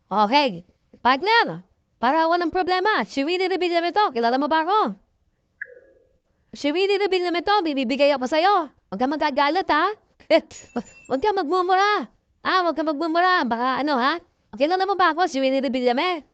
Okay, partner, para walang problema, si Winnie Rebillame to, kilala mo ba ako? Si Winnie Rebillame to, bibigay ako sa'yo. Huwag ka magagalit, ha? Huwag ka magmumura. Huwag ka magmumura, baka ano, ha? Kilala mo ba ako, si Winnie Rebillame?